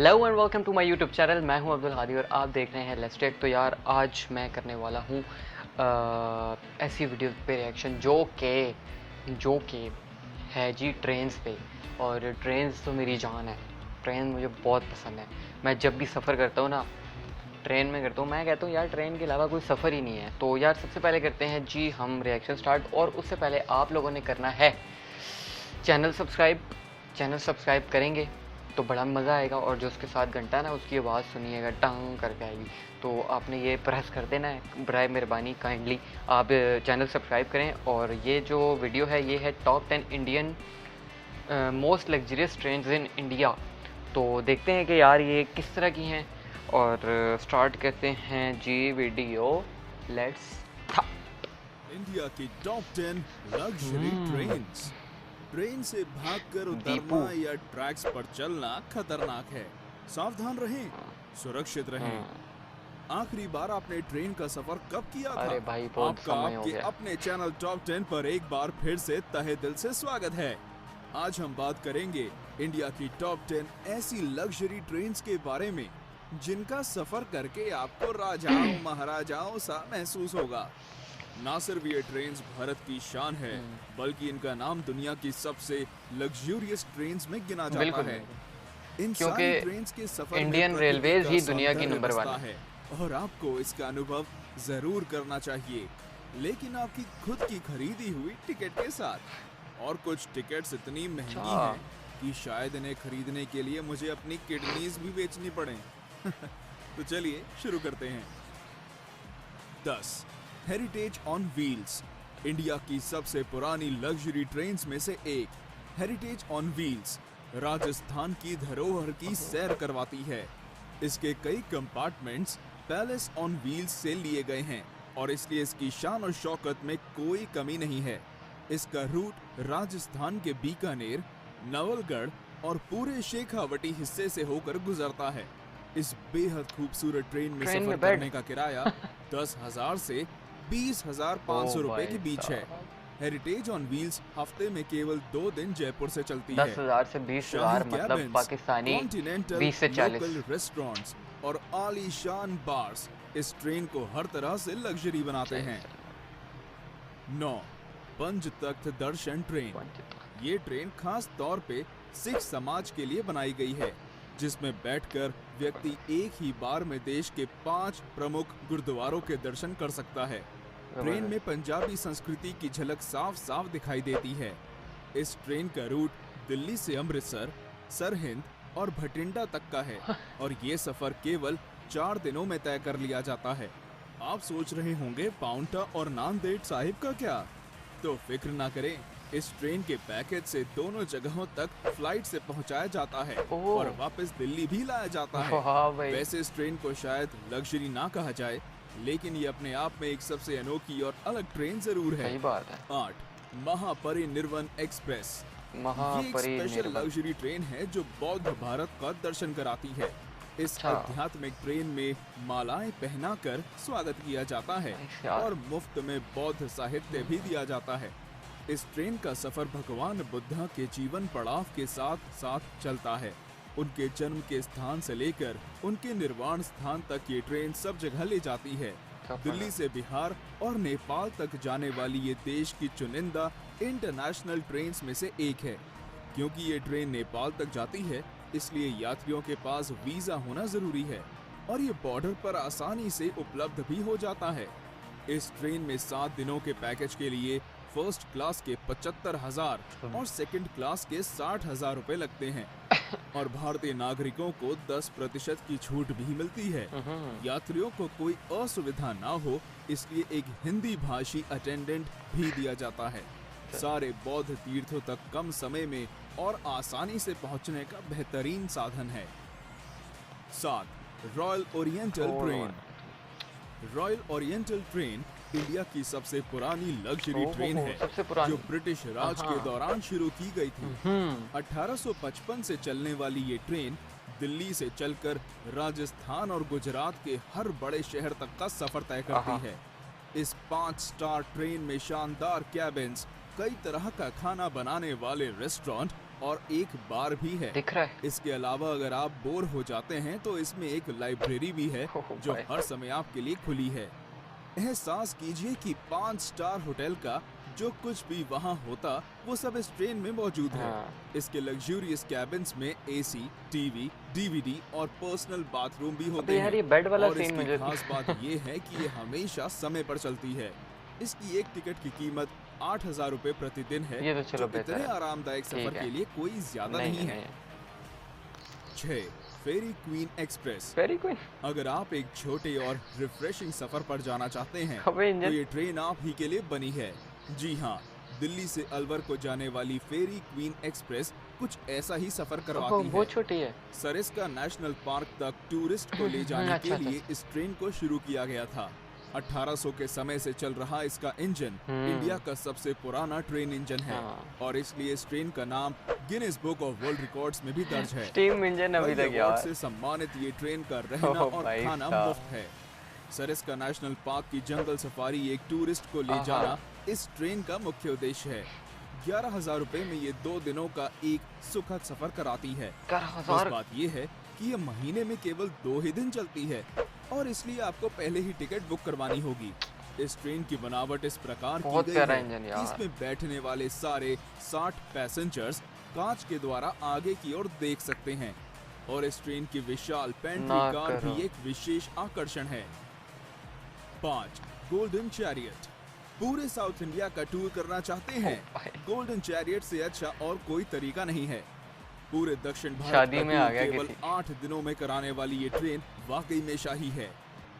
Hello and welcome to my YouTube channel. मैं हूं अब्दुल हादी और आप देख रहे हैं लेट्स टेक। तो यार आज मैं करने वाला हूं ऐसी वीडियो पे रिएक्शन जो कि है जी ट्रेन्स पे। और ट्रेन्स तो मेरी जान है, ट्रेन मुझे बहुत पसंद है। मैं जब भी सफ़र करता हूँ ना ट्रेन में करता हूँ। मैं कहता हूँ यार ट्रेन के अलावा कोई सफ़र ही नहीं है। तो यार सबसे पहले करते हैं जी हम रिएक्शन स्टार्ट, और उससे पहले आप लोगों ने करना है चैनल सब्सक्राइब करेंगे तो बड़ा मज़ा आएगा, और जो उसके साथ घंटा है ना उसकी आवाज़ सुनिएगा टंग करके आएगी, तो आपने ये प्रेस कर देना है। बराए मेहरबानी काइंडली आप चैनल सब्सक्राइब करें। और ये जो वीडियो है ये है top 10 Indian most luxurious trains in India. तो देखते हैं कि यार ये किस तरह की हैं, और स्टार्ट करते हैं जी वीडियो। लेट्स इंडिया की टॉप 10 लग्जरी ट्रेन्स। ट्रेन से भागकर दीपू। उतरना या ट्रैक्स पर चलना खतरनाक है। सावधान रहें, सुरक्षित रहें। आखिरी बार आपने ट्रेन का सफर कब किया था? अरे भाई बहुत आपका समय हो आपके गया। अपने चैनल टॉप 10 पर एक बार फिर से तहे दिल से स्वागत है। आज हम बात करेंगे इंडिया की टॉप 10 ऐसी लग्जरी ट्रेन्स के बारे में जिनका सफर करके आपको राजाओं महाराजाओं सा महसूस होगा। ना सिर्फ ये ट्रेन्स भारत की शान है, बल्कि इनका नाम दुनिया की सबसे लग्जूरियस ट्रेन्स में गिना जाता बिल्कुल है। बिल्कुल। इन क्योंकि सारी ट्रेन्स के सफर में इंडियन प्रकृति रेलवेज का ही दुनिया की सौंदर्य नंबर वन बसता है। है और आपको इसका अनुभव जरूर करना चाहिए, लेकिन आपकी खुद की खरीदी हुई टिकट के साथ। और कुछ टिकट्स इतनी महंगी हैं कि शायद इन्हें खरीदने के लिए मुझे अपनी किडनीज भी बेचनी पड़े। तो चलिए शुरू करते हैं। 10 हेरिटेज ऑन व्हील्स। इंडिया की सबसे पुरानी लग्जरी ट्रेन्स में से एक हेरिटेज ऑन व्हील्स राजस्थान की धरोहर की सैर करवाती है। इसके कई कंपार्टमेंट्स पैलेस ऑन व्हील्स से लिए गए हैं और इसलिए इसकी शान और शौकत में कोई कमी नहीं है। इसका रूट राजस्थान के बीकानेर, नवलगढ़ और पूरे शेखावटी हिस्से से होकर गुजरता है। इस बेहद खूबसूरत ट्रेन में सफर करने का किराया 10,000 से 20,500 रुपए के बीच है। हेरिटेज ऑन व्हील्स हफ्ते में केवल 2 दिन जयपुर से चलती है। 10,000 से 20,000 मतलब पाकिस्तानी 20 से 40। लोकल रेस्टोरेंट्स और आलीशान बार्स इस ट्रेन को हर तरह से लग्जरी बनाते हैं। 9 पंच तख्त दर्शन ट्रेन। ये ट्रेन खास तौर पे सिख समाज के लिए बनाई गई है, जिसमें बैठकर व्यक्ति एक ही बार में देश के 5 प्रमुख गुरुद्वारों के दर्शन कर सकता है। ट्रेन में पंजाबी संस्कृति की झलक साफ साफ दिखाई देती है। इस ट्रेन का रूट दिल्ली से अमृतसर, सरहिंद और भटिंडा तक का है और ये सफर केवल 4 दिनों में तय कर लिया जाता है। आप सोच रहे होंगे पाउंटा और नांदेड़ साहिब का क्या? तो फिक्र ना करें, इस ट्रेन के पैकेज से दोनों जगहों तक फ्लाइट से पहुंचाया जाता है और वापस दिल्ली भी लाया जाता है। वैसे इस ट्रेन को शायद लग्जरी ना कहा जाए, लेकिन ये अपने आप में एक सबसे अनोखी और अलग ट्रेन जरूर है। सही बात है। 8 महापरिनिर्वाण एक्सप्रेस। ये एक स्पेशल लग्जरी ट्रेन है जो बौद्ध भारत का दर्शन कराती है। इस आध्यात्मिक ट्रेन में मालाएं पहनाकर स्वागत किया जाता है और मुफ्त में बौद्ध साहित्य भी दिया जाता है। इस ट्रेन का सफर भगवान बुद्धा के जीवन पड़ाव के साथ साथ चलता है। उनके जन्म के स्थान से लेकर उनके निर्वाण स्थान तक ये ट्रेन सब जगह ले जाती है। दिल्ली से बिहार और नेपाल तक जाने वाली ये देश की चुनिंदा इंटरनेशनल ट्रेन्स में से एक है। क्योंकि ये ट्रेन नेपाल तक जाती है, इसलिए यात्रियों के पास वीजा होना जरूरी है और ये बॉर्डर पर आसानी से उपलब्ध भी हो जाता है। इस ट्रेन में 7 दिनों के पैकेज के लिए फर्स्ट क्लास के 75,000 और सेकंड क्लास के 60,000 रुपए लगते हैं और भारतीय नागरिकों को 10% की छूट भी मिलती है। यात्रियों को कोई असुविधा ना हो, इसलिए एक हिंदी भाषी अटेंडेंट भी दिया जाता है। सारे बौद्ध तीर्थों तक कम समय में और आसानी से पहुंचने का बेहतरीन साधन है। 7 royal oriental train. Royal oriental train India की सबसे पुरानी लग्जरी ट्रेन है जो ब्रिटिश राज के दौरान शुरू की गई थी। 1855 से चलने वाली ये ट्रेन दिल्ली से चलकर राजस्थान और गुजरात के हर बड़े शहर तक का सफर तय करती है। इस 5 स्टार ट्रेन में शानदार कैबिन्स, कई तरह का खाना बनाने वाले रेस्टोरेंट और एक बार भी है। दिख रहा है। इसके अलावा अगर आप बोर हो जाते हैं तो इसमें एक लाइब्रेरी भी है जो हर समय आपके लिए खुली है। एहसास कीजिए कि 5 स्टार होटल का जो कुछ भी वहाँ होता वो सब इस ट्रेन में मौजूद है। इसके लग्जूरियस कैबिन्स में एसी, टीवी, डीवीडी और पर्सनल बाथरूम भी होते हैं। ये बेड वाला और सीन इसकी खास बात ये है कि ये हमेशा समय पर चलती है। इसकी एक टिकट की कीमत 8,000 रुपए प्रतिदिन है। ये तो चलो जो इतने आरामदायक सफर के लिए कोई ज्यादा नहीं है। 6. फेरी क्वीन एक्सप्रेस। फेरी क्वीन, अगर आप एक छोटे और रिफ्रेशिंग सफर पर जाना चाहते हैं तो ये ट्रेन आप ही के लिए बनी है। जी हाँ, दिल्ली से अलवर को जाने वाली फेरी क्वीन एक्सप्रेस कुछ ऐसा ही सफर करवाती है। वो छोटी है। सरिस्का नेशनल पार्क तक टूरिस्ट को ले जाने के लिए इस ट्रेन को शुरू किया गया था। 1800 के समय से चल रहा इसका इंजन इंडिया का सबसे पुराना ट्रेन इंजन है और इसलिए इस ट्रेन का नाम Guinness book of world records में भी दर्ज है। स्टीम इंजन अभी तक यार से सम्मानित ये ट्रेन का रहना और खाना मुफ्त है। सरिस्का नेशनल पार्क की जंगल सफारी एक टूरिस्ट को ले जाना इस ट्रेन का मुख्य उद्देश्य है। 11,000 रुपए में ये 2 दिनों का एक सुखद सफर कराती है। बस बात ये है कि ये महीने में केवल 2 ही दिन चलती है और इसलिए आपको पहले ही टिकट बुक करवानी होगी। इस ट्रेन की बनावट इस प्रकार की गई है कि इसमें बैठने वाले सारे 60 पैसेंजर्स कांच के द्वारा आगे की ओर देख सकते हैं और इस ट्रेन की विशाल पेंट्री कार भी एक विशेष आकर्षण है। 5. Golden chariot. पूरे साउथ इंडिया का टूर करना चाहते हैं? गोल्डन चैरियट से अच्छा और कोई तरीका नहीं है। पूरे दक्षिण भारत शादी में आ गया केवल 8 दिनों में कराने वाली ये ट्रेन वाकई में शाही है।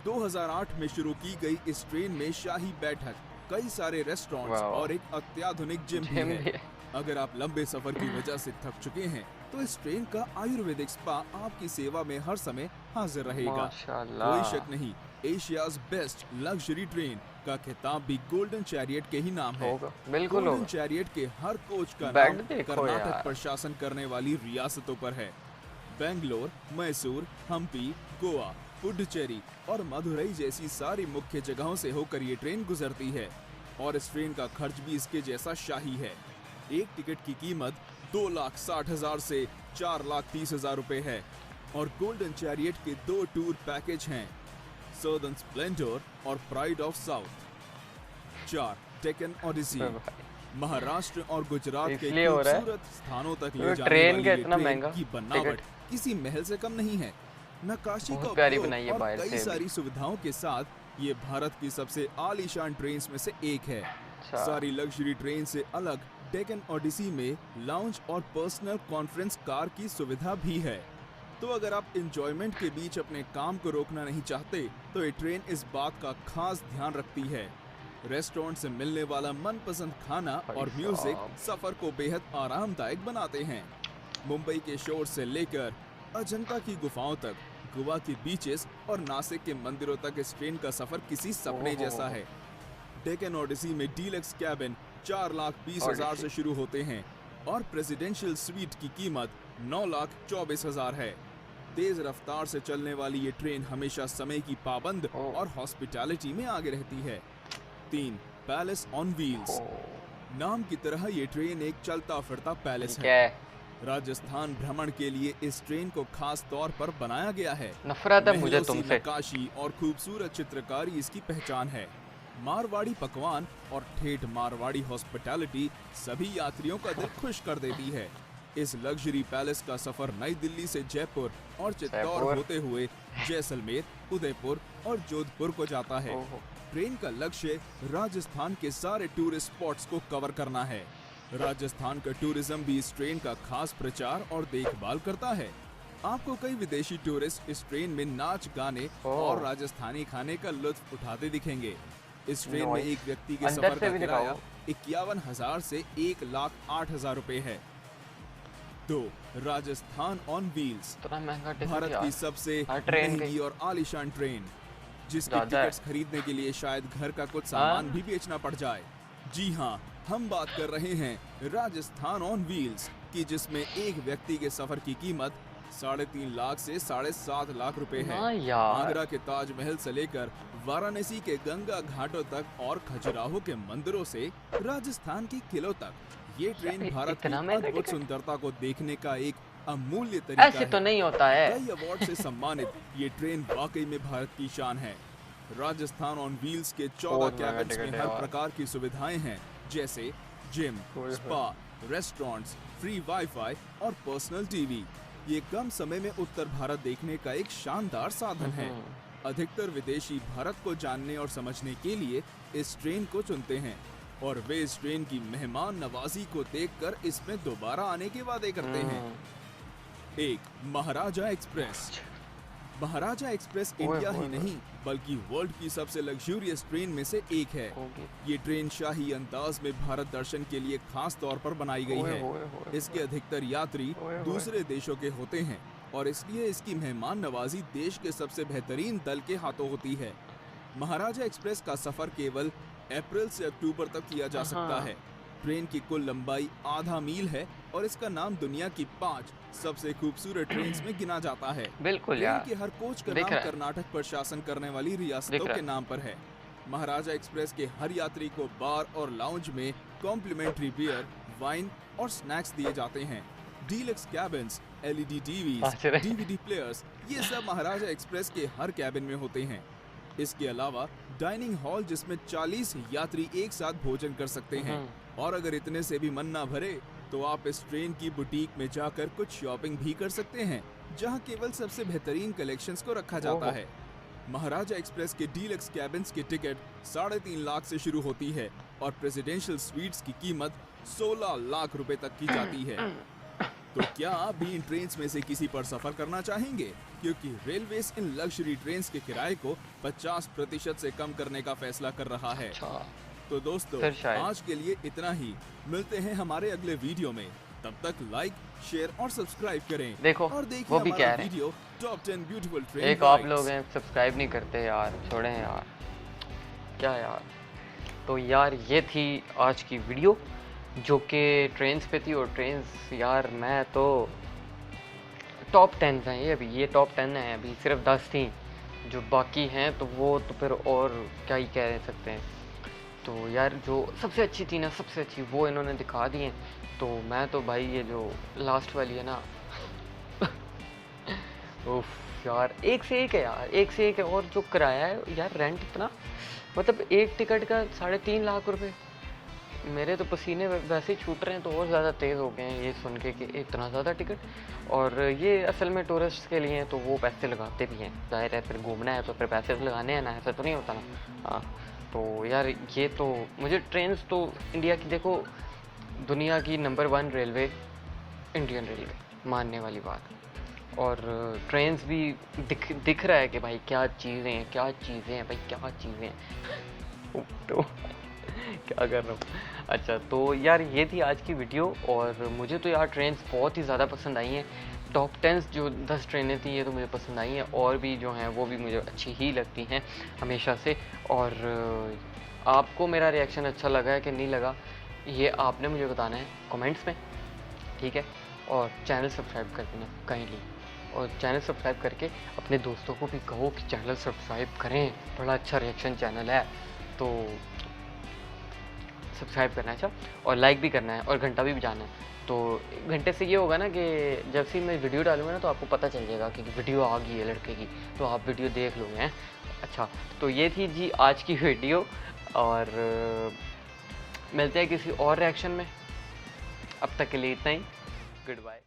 2008 में शुरू की गई इस ट्रेन में शाही बैठक, कई सारे रेस्टोरेंट्स और एक अत्याधुनिक जिम भी है। अगर आप लंबे सफर की वजह से थक चुके हैं तो इस ट्रेन का आयुर्वेदिक स्पा आपकी सेवा में हर समय हाजिर रहेगा। कोई शक नहीं, एशियाज बेस्ट लग्जरी ट्रेन का खिताब भी गोल्डन चैरियट के ही नाम है। बिल्कुल गोल्डन चैरियट के हर कोच का नाम कर्नाटक प्रशासन करने वाली रियासतों पर है। बेंगलोर, मैसूर, हम्पी, गोवा, पुडुचेरी और मदुरई जैसी सारी मुख्य जगहों से होकर ये ट्रेन गुजरती है और इस ट्रेन का खर्च भी इसके जैसा शाही है। एक टिकट की कीमत 2,60,000 से 4,30,000 रुपए है और गोल्डन चैरियट के 2 टूर पैकेज हैं, सर्दर्न स्प्लेंडर और pride of south. 4. Deccan Odyssey. Maharashtra और गुजरात के खूबसूरत स्थानों तक ले जाने वाली ये ट्रेन की बनावट किसी महल से कम नहीं है। नक्काशी का उपयोग और कई सारी सुविधाओं के साथ ये भारत की सबसे आलीशान ट्रेन में से एक है। सारी लग्जरी ट्रेन से अलग डेक्कन ओडिसी में लाउंज और पर्सनल कॉन्फ्रेंस कार की सुविधा भी है। तो अगर आप एंजॉयमेंट के बीच अपने काम को रोकना नहीं चाहते तो ये ट्रेन इस बात का खास ध्यान रखती है। रेस्टोरेंट से मिलने वाला मनपसंद खाना और म्यूजिक सफर को बेहद आरामदायक बनाते हैं। मुंबई के शोर से लेकर अजंता की गुफाओं तक, गोवा के बीचेस और नासिक के मंदिरों तक इस ट्रेन का सफर किसी सपने जैसा है। डेक्कन ओडिसी में डीलक्स कैबिन 4,20,000 से शुरू होते हैं और प्रेसिडेंशियल स्वीट की कीमत 9,24,000 है। तेज रफ्तार से चलने वाली ये ट्रेन हमेशा समय की पाबंद और हॉस्पिटैलिटी में आगे रहती है। 3. Palace on wheels. नाम की तरह ये ट्रेन एक चलता फिरता पैलेस है। राजस्थान भ्रमण के लिए इस ट्रेन को खास तौर पर बनाया गया है। नफरत है मुझे तुमसे। नक्काशी और खूबसूरत चित्रकारी इसकी पहचान है। मारवाड़ी पकवान और ठेठ मारवाड़ी हॉस्पिटैलिटी सभी यात्रियों का दिल खुश कर देती है। इस लग्जरी पैलेस का सफर नई दिल्ली से जयपुर और चित्तौड़ होते हुए जैसलमेर, उदयपुर और जोधपुर को जाता है। ट्रेन का लक्ष्य राजस्थान के सारे टूरिस्ट स्पॉट्स को कवर करना है। राजस्थान का टूरिज्म भी इस ट्रेन का खास प्रचार और देखभाल करता है। आपको कई विदेशी टूरिस्ट इस ट्रेन में नाच गाने और राजस्थानी खाने का लुत्फ उठाते दिखेंगे। इस ट्रेन में एक व्यक्ति के सफर का किराया 51,000 से 1,08,000 रुपए है। 2. Rajasthan on wheels. भारत की सबसे महंगी और आलीशान ट्रेन, जिसकी टिकट्स खरीदने के लिए शायद घर का कुछ सामान भी बेचना पड़ जाए। जी हाँ, हम बात कर रहे हैं राजस्थान ऑन व्हील्स की, जिसमें एक व्यक्ति के सफर की कीमत 3.5 लाख से 7.5 लाख रुपए है। आगरा के ताजमहल से लेकर वाराणसी के गंगा घाटों तक और खजुराहो के मंदिरों से राजस्थान के किलों तक ये ट्रेन भारत की इतना महंगा अद्भुत टिकट? सुंदरता को देखने का एक अमूल्य तरीका ऐसे तो है। नहीं होता है। कई अवार्ड से सम्मानित ये ट्रेन वाकई में भारत की शान है। राजस्थान ऑन व्हील्स के 14 बहुत महंगा कैबिन्स में टिकट है हर यार। प्रकार की सुविधाएं हैं, जैसे gym, spa, restaurants, free wifi और पर्सनल टीवी। ये कम समय में उत्तर भारत देखने का एक शानदार साधन है। अधिकतर विदेशी भारत को जानने और समझने के लिए इस ट्रेन को चुनते हैं और वे इस ट्रेन की मेहमान नवाजी को देखकर इसमें दोबारा आने के वादे करते हैं। एक महाराजा एक्सप्रेस। महाराजा एक्सप्रेस इंडिया ही नहीं बल्कि वर्ल्ड की सबसे लग्जूरियस ट्रेन में से एक है। ये ट्रेन शाही अंदाज में भारत दर्शन के लिए खास तौर पर बनाई गई है। इसके अधिकतर यात्री दूसरे देशों के होते हैं और इसलिए इसकी मेहमान नवाजी देश के सबसे बेहतरीन दल के हाथों होती है। महाराजा एक्सप्रेस का सफर केवल अप्रैल से अक्टूबर तक किया जा सकता है। ट्रेन की कुल लंबाई आधा मील है और इसका नाम दुनिया की 5 सबसे खूबसूरत ट्रेन में गिना जाता है। बिल्कुल यार। ट्रेन के हर कोच का दिख नाम रहा है। कर्नाटक पर शासन करने वाली रियासतों के नाम पर है। महाराजा एक्सप्रेस के हर यात्री को बार और लाउंज में कॉम्प्लीमेंट्री बियर, वाइन और स्नैक्स दिए जाते हैं। Deluxe cabins, LED TVs, DVD players, ये सब महाराजा एक्सप्रेस के हर कैबिन में होते हैं। इसके अलावा डाइनिंग हॉल जिसमें 40 यात्री एक साथ भोजन कर सकते हैं और अगर इतने से भी मन ना भरे तो आप इस ट्रेन की बुटीक में जाकर कुछ शॉपिंग भी कर सकते हैं, जहां केवल सबसे बेहतरीन कलेक्शंस को रखा जाता है। महाराजा एक्सप्रेस के डीलक्स कैबिन्स की टिकट 3.5 लाख से शुरू होती है और प्रेसिडेंशियल स्वीट्स की कीमत 16 लाख रुपए तक की जाती है। तो क्या आप भी इन ट्रेन्स में से किसी पर सफर करना चाहेंगे? क्योंकि रेलवेज इन लग्जरी ट्रेन्स के किराए को 50% से कम करने का फैसला कर रहा है। तो दोस्तों आज के लिए इतना ही। मिलते हैं हमारे अगले वीडियो में। तब तक लाइक, शेयर और सब्सक्राइब करें। देखो और देखिए वो भी हमारा कह रहे वीडियो टॉप 10 ब्यूटीफुल ट्रेन एक आप लोग हैं सब्सक्राइब नहीं करते यार, छोड़ें यार, क्या यार। तो यार ये थी आज की वीडियो जो कि ट्रेन्स पे थी। और ट्रेन्स यार मैं तो टॉप 10 हैं ये, अभी ये टॉप 10 हैं, अभी सिर्फ 10 थी, जो बाकी हैं तो वो तो फिर और क्या ही कह सकते हैं। तो यार जो सबसे अच्छी थी ना, सबसे अच्छी वो इन्होंने दिखा दी हैं। तो मैं तो भाई ये जो लास्ट वाली है ना उफ यार, एक से एक है यार, एक से एक है। और जो किराया है यार, रेंट इतना, मतलब एक टिकट का 3.5 लाख रुपए। मेरे तो पसीने वैसे ही छूट रहे हैं तो और ज़्यादा तेज़ हो गए हैं ये सुन के कि इतना ज़्यादा टिकट। और ये असल में टूरिस्ट के लिए हैं तो वो पैसे लगाते भी हैं, जाहिर है, फिर घूमना है तो फिर पैसे तो लगाने हैं ना, ऐसा तो नहीं होता ना। हाँ तो यार ये तो मुझे ट्रेन्स तो इंडिया की, देखो दुनिया की नंबर 1 रेलवे इंडियन रेलवे, मानने वाली बात। और ट्रेन्स भी दिख रहा है कि भाई क्या चीज़ें हैं, क्या चीज़ें हैं भाई, क्या चीज़ें हैं। तो क्या कर रहा हूँ। अच्छा तो यार ये थी आज की वीडियो और मुझे तो यार ट्रेन्स बहुत ही ज़्यादा पसंद आई हैं। टॉप 10 जो 10 ट्रेनें थी ये तो मुझे पसंद आई हैं, और भी जो हैं वो भी मुझे अच्छी ही लगती हैं हमेशा से। और आपको मेरा रिएक्शन अच्छा लगा है कि नहीं लगा, ये आपने मुझे बताना है कमेंट्स में, ठीक है। और चैनल सब्सक्राइब कर देना काइंडली, और चैनल सब्सक्राइब करके अपने दोस्तों को भी कहो कि चैनल सब्सक्राइब करें, बड़ा अच्छा रिएक्शन चैनल है। तो सब्सक्राइब करना है अच्छा, और लाइक भी करना है और घंटा भी बजाना है। तो घंटे से ये होगा ना कि जब से मैं वीडियो डालूंगा ना तो आपको पता चल जाएगा कि वीडियो आ गई है लड़के की, तो आप वीडियो देख लोगे हैं। अच्छा तो ये थी जी आज की वीडियो, और मिलते हैं किसी और रिएक्शन में। अब तक के लिए इतना ही, गुड बाय।